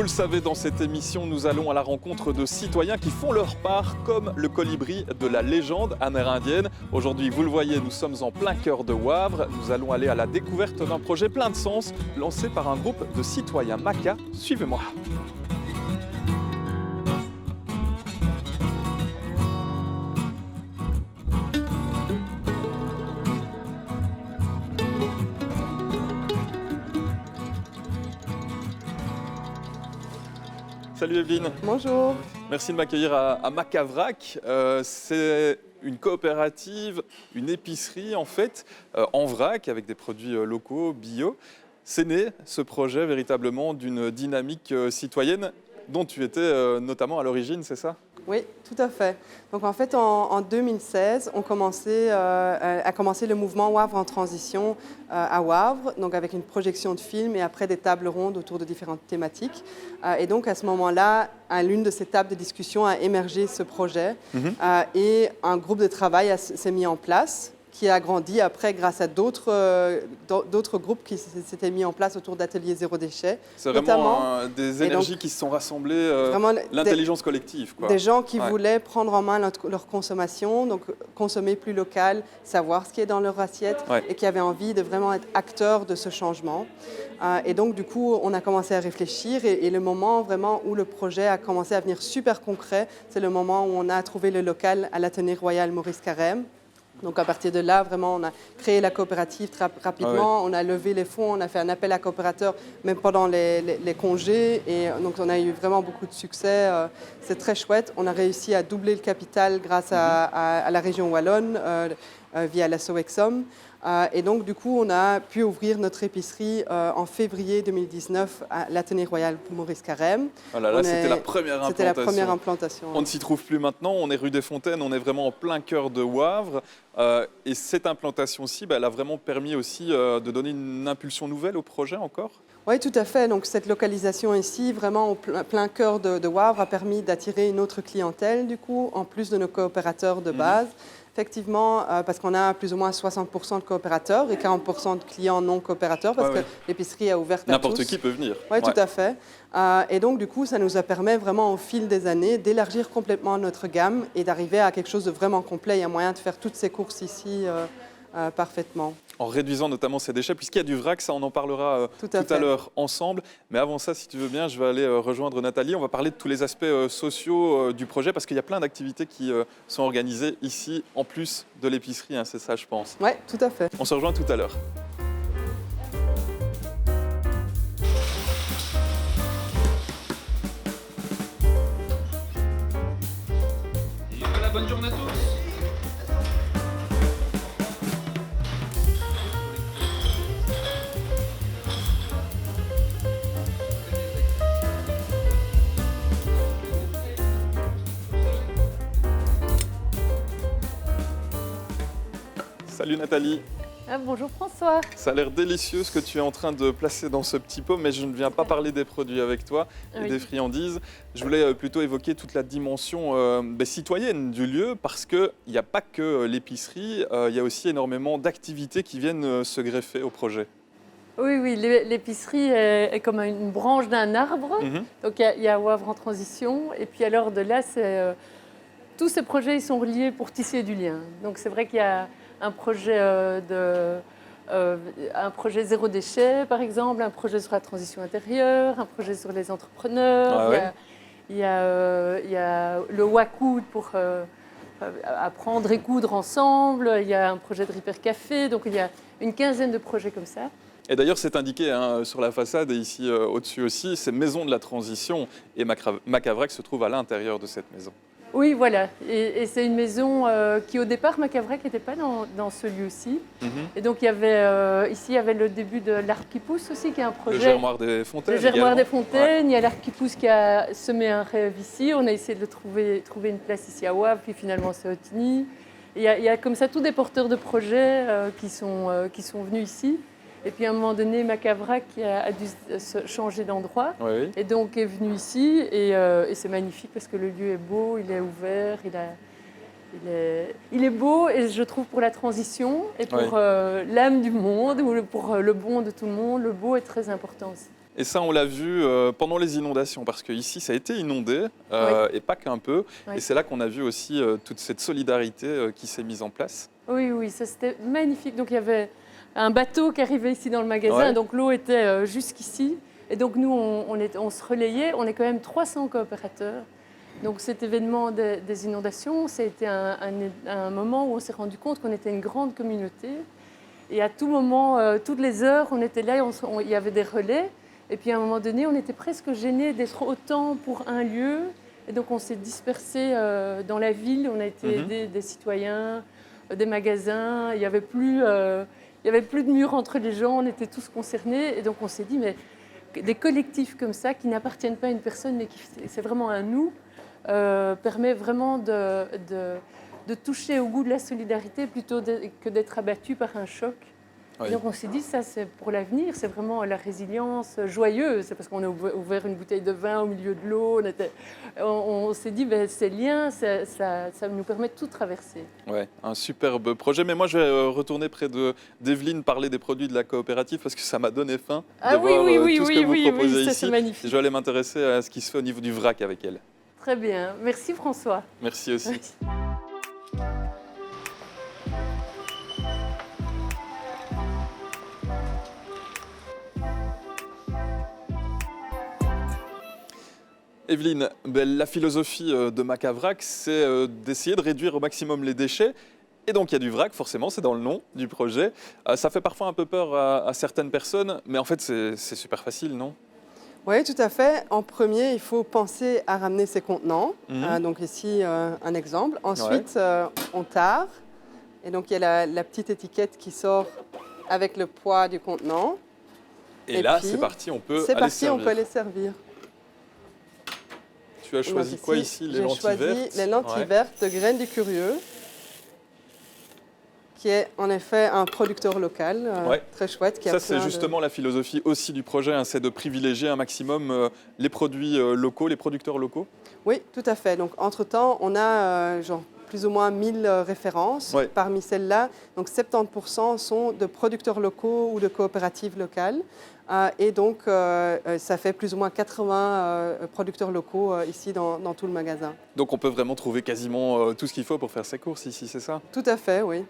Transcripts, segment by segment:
Vous le savez, dans cette émission, nous allons à la rencontre de citoyens qui font leur part, comme le colibri de la légende amérindienne. Aujourd'hui, vous le voyez, nous sommes en plein cœur de Wavre. Nous allons aller à la découverte d'un projet plein de sens, lancé par un groupe de citoyens Maka. Suivez-moi. Salut Evelyne. Bonjour. Merci de m'accueillir à Macavrac. C'est une coopérative, une épicerie en fait, en vrac avec des produits locaux, bio. C'est né ce projet véritablement d'une dynamique citoyenne dont tu étais notamment à l'origine, c'est ça ? Oui, tout à fait. Donc en fait, en 2016, on a commencé le mouvement Wavre en transition à Wavre, donc avec une projection de film et après des tables rondes autour de différentes thématiques. Et donc à ce moment-là, à l'une de ces tables de discussion a émergé ce projet et un groupe de travail s'est mis en place, qui a grandi après grâce à d'autres groupes qui s'étaient mis en place autour d'ateliers zéro déchet. C'est vraiment des énergies qui se sont rassemblées, l'intelligence collective, quoi. Des gens qui voulaient prendre en main leur consommation, donc consommer plus local, savoir ce qui est dans leur assiette et qui avaient envie de vraiment être acteurs de ce changement. Et donc du coup, on a commencé à réfléchir et le moment vraiment où le projet a commencé à devenir super concret, c'est le moment où on a trouvé le local à l'Athénée Royal Maurice Carême. Donc à partir de là, vraiment, on a créé la coopérative très rapidement, on a levé les fonds, on a fait un appel à coopérateurs même pendant les congés et donc on a eu vraiment beaucoup de succès. C'est très chouette. On a réussi à doubler le capital grâce à la région wallonne via la Sowexom. Et donc, du coup, on a pu ouvrir notre épicerie en février 2019 à l'Athénée Royal Maurice Carême. Voilà, là, c'était la première implantation. C'était la première implantation. On ne s'y trouve plus maintenant, on est rue des Fontaines, on est vraiment en plein cœur de Wavre. Et cette implantation-ci, elle a vraiment permis aussi de donner une impulsion nouvelle au projet encore ? Oui, tout à fait. Donc, cette localisation ici, vraiment au plein cœur de Wavre, a permis d'attirer une autre clientèle, du coup, en plus de nos coopérateurs de base. Effectivement, parce qu'on a plus ou moins 60% de coopérateurs et 40% de clients non coopérateurs, parce que l'épicerie est ouverte à tous. N'importe qui peut venir. Oui, tout à fait. Et donc, du coup, ça nous a permis vraiment au fil des années d'élargir complètement notre gamme et d'arriver à quelque chose de vraiment complet. Il y a moyen de faire toutes ces courses ici parfaitement. En réduisant notamment ces déchets, puisqu'il y a du vrac, ça on en parlera tout à l'heure ensemble. Mais avant ça, si tu veux bien, je vais aller rejoindre Nathalie. On va parler de tous les aspects sociaux du projet, parce qu'il y a plein d'activités qui sont organisées ici, en plus de l'épicerie, c'est ça je pense. Oui, tout à fait. On se rejoint tout à l'heure. Et voilà, bonne journée à tous. Salut Nathalie. Bonjour François. Ça a l'air délicieux ce que tu es en train de placer dans ce petit pot, mais je ne viens pas parler des produits avec toi et des friandises. Je voulais plutôt évoquer toute la dimension citoyenne du lieu, parce qu'il n'y a pas que l'épicerie, il y a aussi énormément d'activités qui viennent se greffer au projet. Oui, l'épicerie est comme une branche d'un arbre. Donc il y a Wavre en transition, et puis alors de là, tous ces projets ils sont reliés pour tisser du lien. Donc c'est vrai qu'il y a un projet zéro déchet, par exemple, un projet sur la transition intérieure, un projet sur les entrepreneurs. Il y a le Wacoud pour apprendre et coudre ensemble. Il y a un projet de Ripper Café. Donc, il y a une quinzaine de projets comme ça. Et d'ailleurs, c'est indiqué sur la façade et ici au-dessus aussi, c'est Maison de la Transition. Et Macavrac se trouve à l'intérieur de cette maison. Oui, voilà. Et c'est une maison qui, au départ, Macavrac n'était pas dans ce lieu-ci. Et donc, ici, il y avait le début de l'Arbre qui pousse aussi, qui est un projet. Le Germoir des Fontaines. Le Germoir des Fontaines. Il y a l'Arbre qui pousse qui a semé un rêve ici. On a essayé de trouver une place ici à Wavre, puis finalement, c'est Otigny. Il y a comme ça tous des porteurs de projets qui sont venus ici. Et puis à un moment donné, Macavrac a dû se changer d'endroit et donc est venu ici et c'est magnifique parce que le lieu est beau, il est ouvert, il est beau et je trouve pour la transition et pour l'âme du monde ou pour le bon de tout le monde, le beau est très important aussi. Et ça, on l'a vu pendant les inondations, parce qu'ici, ça a été inondé, et pas qu'un peu. Oui. Et c'est là qu'on a vu aussi toute cette solidarité qui s'est mise en place. Oui, ça c'était magnifique. Donc il y avait un bateau qui arrivait ici dans le magasin, donc l'eau était jusqu'ici. Et donc nous, on se relayait, on est quand même 300 coopérateurs. Donc cet événement des inondations, ça a été un moment où on s'est rendu compte qu'on était une grande communauté. Et à tout moment, toutes les heures, on était là, il y avait des relais. Et puis à un moment donné, on était presque gênés d'être autant pour un lieu. Et donc on s'est dispersés dans la ville, on a été aidés des citoyens, des magasins. Il n'y avait plus de mur entre les gens, on était tous concernés. Et donc on s'est dit, mais des collectifs comme ça, qui n'appartiennent pas à une personne, mais c'est vraiment un nous, permet vraiment de toucher au goût de la solidarité plutôt que d'être abattu par un choc. Oui. Donc on s'est dit, ça c'est pour l'avenir, c'est vraiment la résilience joyeuse. C'est parce qu'on a ouvert une bouteille de vin au milieu de l'eau. On s'est dit, ces liens, ça nous permet de tout traverser. Ouais, un superbe projet. Mais moi, je vais retourner près d'Evelyne parler des produits de la coopérative parce que ça m'a donné faim de voir tout ce que vous proposez ici. Ça, c'est magnifique. Je vais aller m'intéresser à ce qui se fait au niveau du vrac avec elle. Très bien. Merci François. Merci aussi. Evelyne, la philosophie de Macavrac, c'est d'essayer de réduire au maximum les déchets. Et donc il y a du vrac, forcément, c'est dans le nom du projet. Ça fait parfois un peu peur à certaines personnes, mais en fait c'est super facile, non? Oui, tout à fait. En premier, il faut penser à ramener ses contenants. Donc ici, un exemple. Ensuite, on tare. Et donc il y a la petite étiquette qui sort avec le poids du contenant. Et là, c'est parti, on peut les servir. Tu as choisi quoi ici? Les lentilles vertes? J'ai choisi les lentilles vertes de Graines du Curieux, qui est en effet un producteur local très chouette. Ça, c'est justement la philosophie aussi du projet, c'est de privilégier un maximum les produits locaux, les producteurs locaux? Oui, tout à fait. Donc, entre-temps, on a plus ou moins 1000 références. Parmi celles-là, donc 70% sont de producteurs locaux ou de coopératives locales. Et donc, ça fait plus ou moins 80 producteurs locaux ici dans tout le magasin. Donc, on peut vraiment trouver quasiment tout ce qu'il faut pour faire ses courses ici, c'est ça? Tout à fait, oui.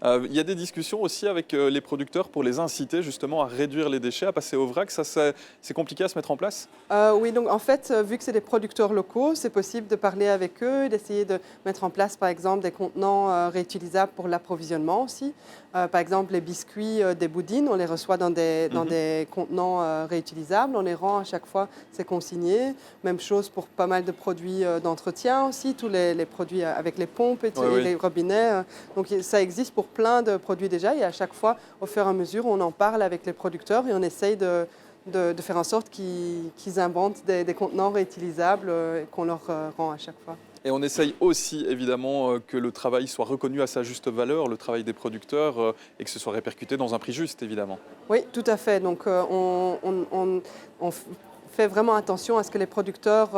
Il y a des discussions aussi avec les producteurs pour les inciter justement à réduire les déchets, à passer au vrac. Ça, c'est compliqué à se mettre en place? Oui, donc en fait, vu que c'est des producteurs locaux, c'est possible de parler avec eux, d'essayer de mettre en place par exemple des contenants réutilisables pour l'approvisionnement aussi. Par exemple, les biscuits des boudines, on les reçoit dans des contenants réutilisables, on les rend à chaque fois, c'est consigné. Même chose pour pas mal de produits d'entretien aussi, tous les produits avec les pompes et les robinets. Donc ça existe pour plein de produits déjà et à chaque fois, au fur et à mesure, on en parle avec les producteurs et on essaye de faire en sorte qu'ils inventent des contenants réutilisables qu'on leur rend à chaque fois. Et on essaye aussi évidemment que le travail soit reconnu à sa juste valeur, le travail des producteurs, et que ce soit répercuté dans un prix juste évidemment. Oui, tout à fait. Donc on fait vraiment attention à ce que les producteurs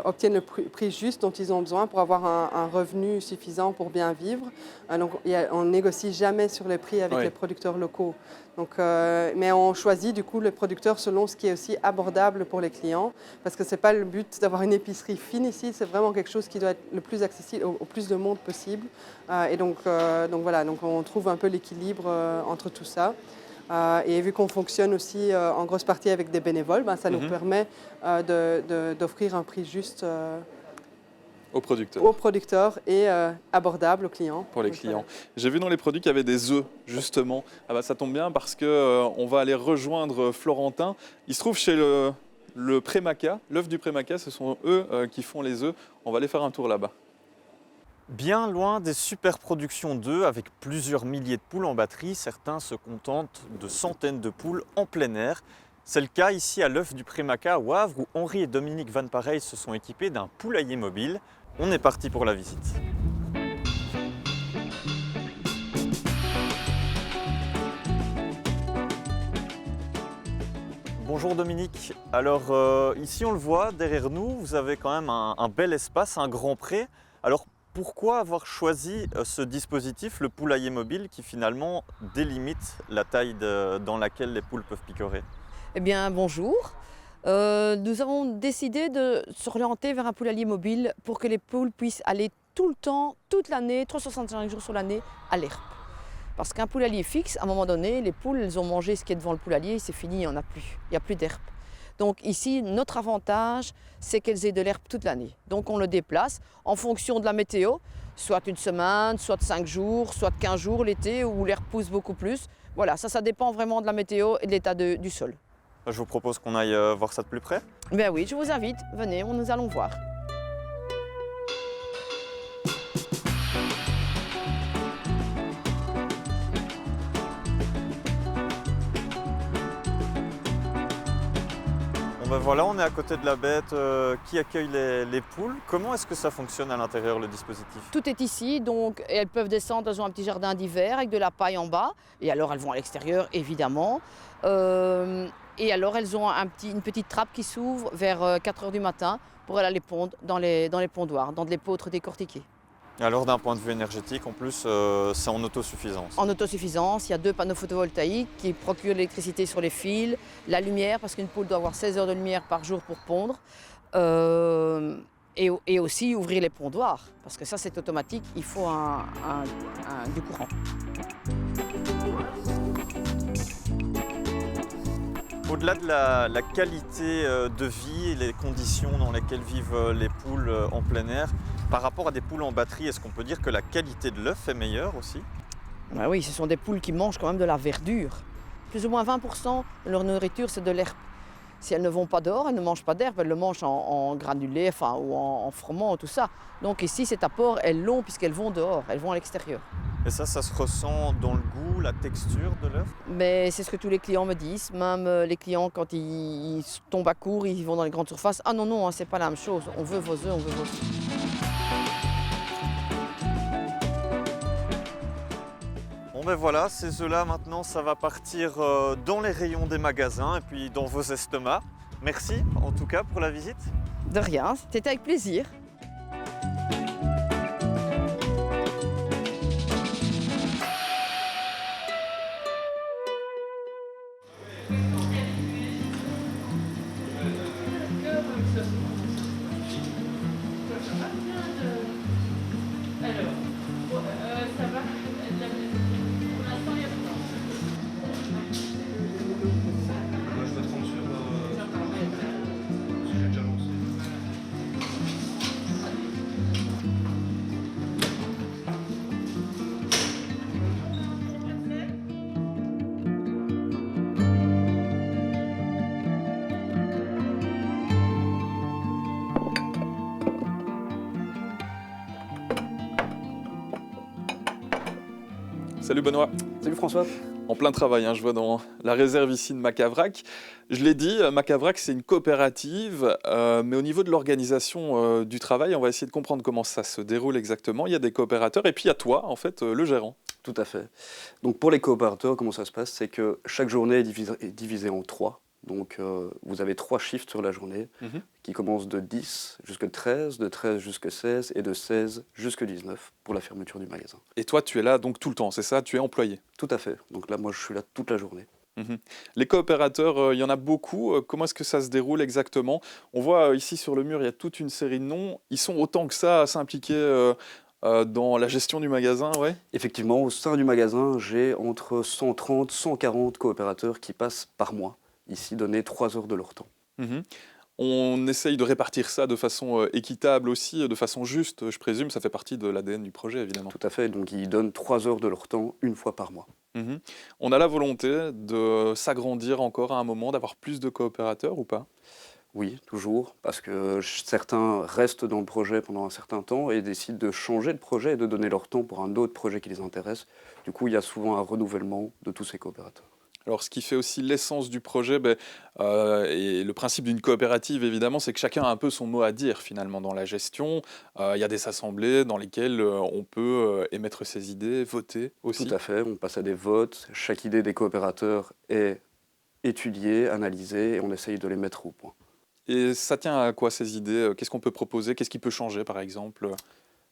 obtiennent le prix juste dont ils ont besoin pour avoir un revenu suffisant pour bien vivre. Donc, on ne négocie jamais sur les prix avec les producteurs locaux. Donc, mais on choisit du coup les producteurs selon ce qui est aussi abordable pour les clients, parce que ce n'est pas le but d'avoir une épicerie fine ici, c'est vraiment quelque chose qui doit être le plus accessible au plus de monde possible. Et donc voilà, donc on trouve un peu l'équilibre entre tout ça. Et vu qu'on fonctionne aussi en grosse partie avec des bénévoles, ça nous permet d'offrir un prix juste aux producteurs et abordable aux clients. Pour les clients. J'ai vu dans les produits qu'il y avait des œufs, justement. Ça tombe bien parce qu'on va aller rejoindre Florentin. Il se trouve chez le Prémaca, l'œuf du Prémaca, ce sont eux qui font les œufs. On va aller faire un tour là-bas. Bien loin des super productions d'œufs avec plusieurs milliers de poules en batterie, certains se contentent de centaines de poules en plein air. C'est le cas ici à l'œuf du Prémaca à Wavre où Henri et Dominique Van Pareil se sont équipés d'un poulailler mobile. On est parti pour la visite. Bonjour Dominique. Alors ici on le voit derrière nous, vous avez quand même un bel espace, un grand pré. Alors pourquoi avoir choisi ce dispositif, le poulailler mobile, qui finalement délimite la taille dans laquelle les poules peuvent picorer? Eh bien, bonjour. Nous avons décidé de s'orienter vers un poulailler mobile pour que les poules puissent aller tout le temps, toute l'année, 365 jours sur l'année, à l'herbe. Parce qu'un poulailler fixe, à un moment donné, les poules, elles ont mangé ce qui est devant le poulailler, c'est fini, il n'y en a plus. Il n'y a plus d'herbe. Donc ici, notre avantage, c'est qu'elles aient de l'herbe toute l'année. Donc on le déplace en fonction de la météo, soit une semaine, soit 5 jours, soit 15 jours l'été où l'herbe pousse beaucoup plus. Voilà, ça dépend vraiment de la météo et de l'état du sol. Je vous propose qu'on aille voir ça de plus près. Ben oui, je vous invite, venez, nous allons voir. Bon ben voilà, on est à côté de la bête qui accueille les poules. Comment est-ce que ça fonctionne à l'intérieur, le dispositif? Tout est ici, donc elles peuvent descendre, elles ont un petit jardin d'hiver avec de la paille en bas. Et alors elles vont à l'extérieur, évidemment. Et alors elles ont une petite trappe qui s'ouvre vers 4 h du matin pour aller les pondre dans les pondoirs, dans de l'épeautre décortiquée. Et alors d'un point de vue énergétique, en plus, c'est en autosuffisance. En autosuffisance, il y a 2 panneaux photovoltaïques qui procurent l'électricité sur les fils, la lumière, parce qu'une poule doit avoir 16 heures de lumière par jour pour pondre. Et aussi ouvrir les pondoirs, parce que ça c'est automatique, il faut du courant. Au-delà de la qualité de vie et les conditions dans lesquelles vivent les poules en plein air, par rapport à des poules en batterie, est-ce qu'on peut dire que la qualité de l'œuf est meilleure aussi? Ben oui, ce sont des poules qui mangent quand même de la verdure. Plus ou moins 20% de leur nourriture, c'est de l'herbe. Si elles ne vont pas dehors, elles ne mangent pas d'herbe, elles le mangent en granulé, ou en froment, tout ça. Donc ici, cet apport, elles l'ont puisqu'elles vont dehors, elles vont à l'extérieur. Et ça se ressent dans le goût, la texture de l'œuf? Mais c'est ce que tous les clients me disent. Même les clients, quand ils tombent à court, ils vont dans les grandes surfaces. Ah non, non, hein, c'est pas la même chose. On veut vos œufs, on veut vos œufs. Bon ben voilà, ces œufs-là maintenant, ça va partir dans les rayons des magasins et puis dans vos estomacs. Merci en tout cas pour la visite. De rien, c'était avec plaisir. Salut Benoît. Salut François. En plein travail, je vois dans la réserve ici de Macavrac. Je l'ai dit, Macavrac c'est une coopérative, mais au niveau de l'organisation du travail, on va essayer de comprendre comment ça se déroule exactement. Il y a des coopérateurs et puis il y a toi, en fait, le gérant. Tout à fait. Donc pour les coopérateurs, comment ça se passe? C'est que chaque journée est divisée en 3. Donc vous avez 3 shifts sur la journée qui commencent de 10 jusqu'à 13, de 13 jusqu'à 16 et de 16 jusqu'à 19 pour la fermeture du magasin. Et toi, tu es là donc tout le temps, c'est ça? Tu es employé? Tout à fait. Donc là, moi, je suis là toute la journée. Les coopérateurs, il y en a beaucoup. Comment est-ce que ça se déroule exactement? On voit ici sur le mur, il y a toute une série de noms. Ils sont autant que ça à s'impliquer dans la gestion du magasin, ouais? Effectivement, au sein du magasin, j'ai entre 130 et 140 coopérateurs qui passent par mois. Ici, donner 3 heures de leur temps. On essaye de répartir ça de façon équitable aussi, de façon juste, je présume. Ça fait partie de l'ADN du projet, évidemment. Tout à fait. Donc, ils donnent 3 heures de leur temps une fois par mois. On a la volonté de s'agrandir encore à un moment, d'avoir plus de coopérateurs ou pas? Oui, toujours, parce que certains restent dans le projet pendant un certain temps et décident de changer de projet et de donner leur temps pour un autre projet qui les intéresse. Du coup, il y a souvent un renouvellement de tous ces coopérateurs. Alors, ce qui fait aussi l'essence du projet, et le principe d'une coopérative, évidemment, c'est que chacun a un peu son mot à dire, finalement, dans la gestion. Il y a des assemblées dans lesquelles on peut émettre ses idées, voter aussi. Tout à fait, on passe à des votes. Chaque idée des coopérateurs est étudiée, analysée, et on essaye de les mettre au point. Et ça tient à quoi, ces idées? Qu'est-ce qu'on peut proposer? Qu'est-ce qui peut changer, par exemple?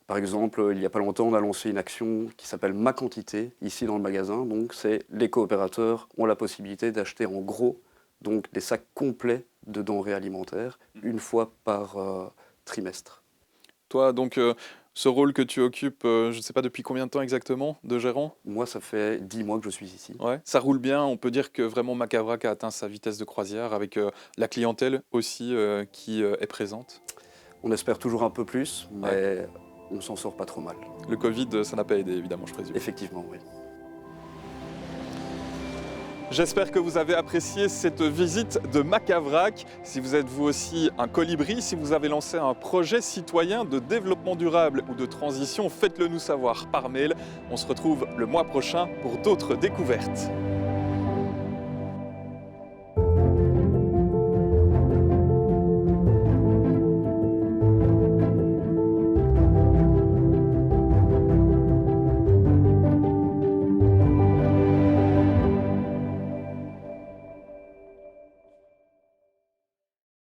Par exemple, il n'y a pas longtemps, on a lancé une action qui s'appelle Ma Quantité, ici dans le magasin. Donc, c'est les coopérateurs ont la possibilité d'acheter en gros donc des sacs complets de denrées alimentaires, une fois par trimestre. Toi, donc, ce rôle que tu occupes, je ne sais pas depuis combien de temps exactement, de gérant? Moi, ça fait 10 mois que je suis ici. Ouais, ça roule bien. On peut dire que vraiment Maca-Vrac a atteint sa vitesse de croisière avec la clientèle aussi qui est présente. On espère toujours un peu plus, mais on s'en sort pas trop mal. Le Covid, ça n'a pas aidé, évidemment, je présume. Effectivement, oui. J'espère que vous avez apprécié cette visite de Maca-Vrac. Si vous êtes vous aussi un colibri, si vous avez lancé un projet citoyen de développement durable ou de transition, faites-le nous savoir par mail. On se retrouve le mois prochain pour d'autres découvertes.